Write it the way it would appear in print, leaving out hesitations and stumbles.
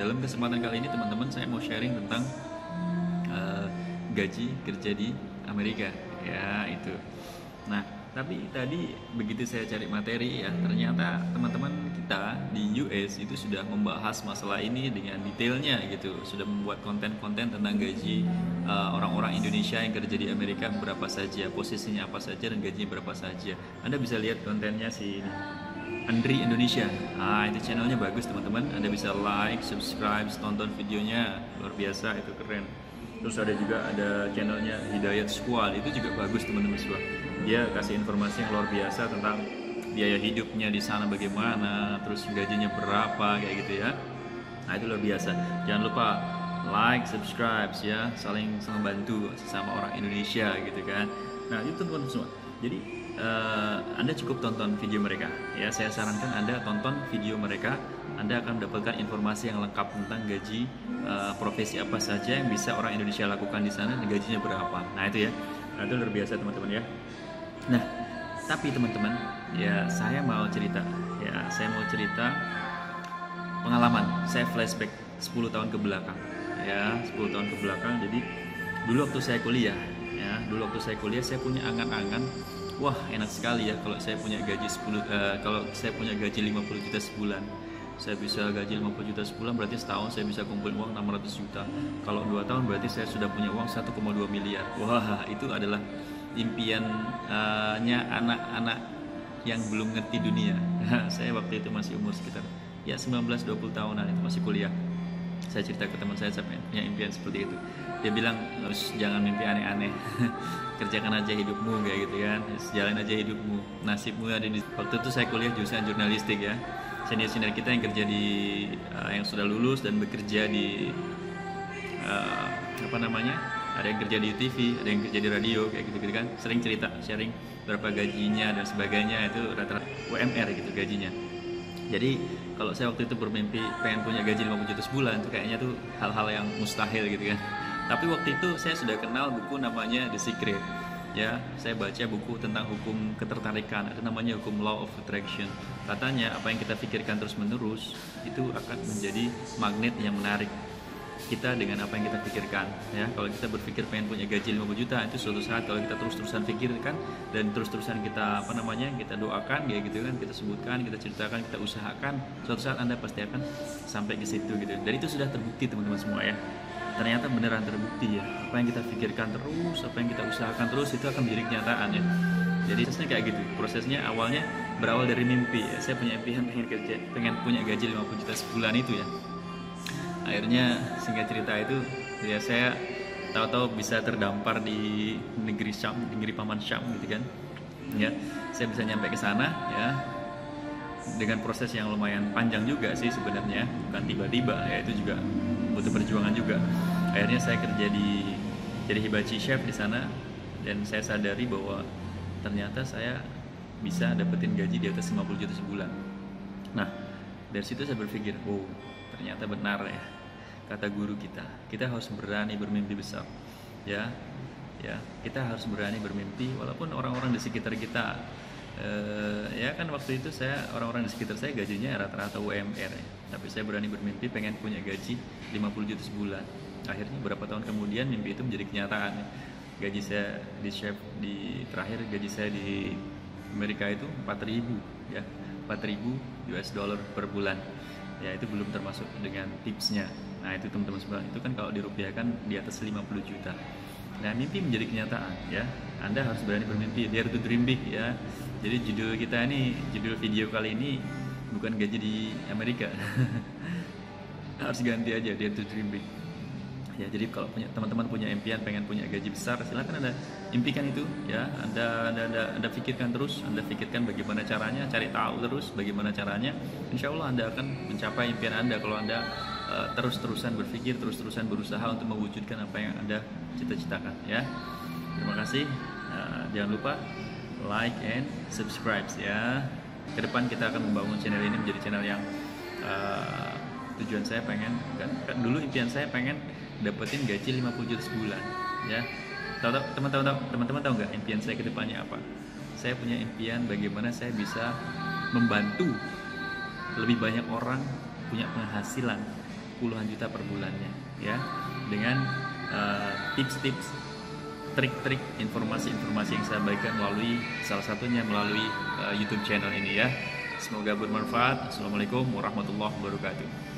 dalam kesempatan kali ini teman-teman saya mau sharing tentang gaji kerja di Amerika ya itu. Nah, tapi tadi begitu saya cari materi ya, ternyata teman-teman kita di US itu sudah membahas masalah ini dengan detailnya gitu, sudah membuat konten-konten tentang gaji orang-orang Indonesia yang kerja di Amerika berapa saja, posisinya apa saja, dan gajinya berapa saja. Anda bisa lihat kontennya si Andri Indonesia. Ah, itu channelnya bagus teman-teman. Anda bisa like, subscribe, tonton videonya, luar biasa, itu keren. Terus ada channelnya Hidayat Squad, itu juga bagus teman-teman semua. Dia kasih informasi yang luar biasa tentang biaya hidupnya di sana bagaimana, terus gajinya berapa kayak gitu ya. Nah, itu luar biasa. Jangan lupa like, subscribe ya, saling bantu sesama orang Indonesia gitu kan. Nah, itu teman-teman semua. Jadi Anda cukup tonton video mereka ya. Saya sarankan Anda tonton video mereka. Anda akan mendapatkan informasi yang lengkap tentang gaji profesi apa saja yang bisa orang Indonesia lakukan di sana dan gajinya berapa. Nah, itu ya. Nah, itu luar biasa teman-teman ya. Nah, tapi teman-teman ya, saya mau cerita pengalaman. Saya flashback 10 tahun ke belakang ya, 10 tahun ke belakang. Jadi dulu waktu saya kuliah saya punya angan-angan, wah enak sekali ya kalau saya punya gaji 50 juta sebulan. Saya bisa gaji 50 juta sebulan, berarti setahun saya bisa kumpulin uang 600 juta. Kalau 2 tahun berarti saya sudah punya uang 1,2 miliar. Wah, itu adalah impiannya anak-anak yang belum ngerti dunia. Saya waktu itu masih umur sekitar ya 19-20 tahunan, itu masih kuliah. Saya cerita ke teman saya punya impian seperti itu. Dia bilang, jangan mimpi aneh-aneh. Kerjakan aja hidupmu kayak gitu kan. Jalan aja hidupmu. Nasibmu ada di. Waktu itu saya kuliah jurusan jurnalistik ya. Senior-senior kita yang kerja di yang sudah lulus dan bekerja di ada yang kerja di TV, ada yang kerja di radio kayak gitu-gitu kan. Sering cerita, sharing berapa gajinya dan sebagainya, itu rata-rata UMR gitu gajinya. Jadi kalau saya waktu itu bermimpi pengen punya gaji 50 juta sebulan, itu kayaknya tuh hal-hal yang mustahil gitu kan. Tapi waktu itu saya sudah kenal buku namanya The Secret. Ya, saya baca buku tentang hukum ketertarikan, ada namanya hukum Law of Attraction. Katanya apa yang kita pikirkan terus-menerus itu akan menjadi magnet yang menarik kita dengan apa yang kita pikirkan ya. Kalau kita berpikir pengen punya gaji 50 juta, itu suatu saat kalau kita terus-terusan pikirkan dan terus-terusan kita kita doakan kayak gitu kan, kita sebutkan, kita ceritakan, kita usahakan, suatu saat Anda pasti akan sampai ke situ gitu. Dan itu sudah terbukti teman-teman semua ya. Ternyata beneran terbukti ya. Apa yang kita pikirkan terus, apa yang kita usahakan terus, itu akan menjadi kenyataan ya. Jadi prosesnya kayak gitu. Prosesnya awalnya berawal dari mimpi ya. Saya punya impian pengen punya gaji 50 juta sebulan itu ya. Akhirnya singkat cerita itu ya, saya tahu-tahu bisa terdampar di negeri Syam, negeri paman Syam gitu kan. Ya, saya bisa nyampe ke sana ya. Dengan proses yang lumayan panjang juga sih sebenarnya, bukan tiba-tiba ya, itu juga butuh perjuangan juga. Akhirnya saya kerja jadi hibachi chef di sana, dan saya sadari bahwa ternyata saya bisa dapetin gaji di atas 50 juta sebulan. Nah, dari situ saya berpikir, oh ternyata benar ya kata guru kita harus berani bermimpi besar ya. Kita harus berani bermimpi walaupun orang-orang di sekitar kita ya kan, waktu itu orang-orang di sekitar saya gajinya rata-rata UMR ya. Tapi saya berani bermimpi pengen punya gaji 50 juta sebulan. Akhirnya beberapa tahun kemudian mimpi itu menjadi kenyataan ya. Gaji saya di chef terakhir gaji saya di Amerika itu 4.000 ya, 4.000 US dollar per bulan ya. Itu belum termasuk dengan tipsnya. Nah, itu teman-teman semua, itu kan kalau dirupiahkan di atas 50 juta. Nah, mimpi menjadi kenyataan ya. Anda harus berani bermimpi, dare to dream big ya. Jadi judul video kali ini bukan gaji di Amerika. Harus ganti aja, dare to dream big. Ya, jadi kalau teman-teman punya impian pengen punya gaji besar, silakan Anda impikan itu ya. Anda pikirkan terus, Anda pikirkan bagaimana caranya, cari tahu terus bagaimana caranya. Insya Allah Anda akan mencapai impian Anda kalau Anda terus-terusan berpikir, terus-terusan berusaha untuk mewujudkan apa yang Anda cita-citakan ya. Terima kasih. Jangan lupa like and subscribe ya. Kedepan kita akan membangun channel ini menjadi channel yang tujuan saya pengen, dulu impian saya pengen dapetin gaji 50 juta sebulan ya. Teman-teman tahu nggak impian saya ke depannya apa? Saya punya impian bagaimana saya bisa membantu lebih banyak orang punya penghasilan puluhan juta per bulannya ya, dengan tips-tips, trik-trik, informasi-informasi yang saya bagikan melalui salah satunya melalui YouTube channel ini ya. Semoga bermanfaat. Assalamualaikum warahmatullahi wabarakatuh.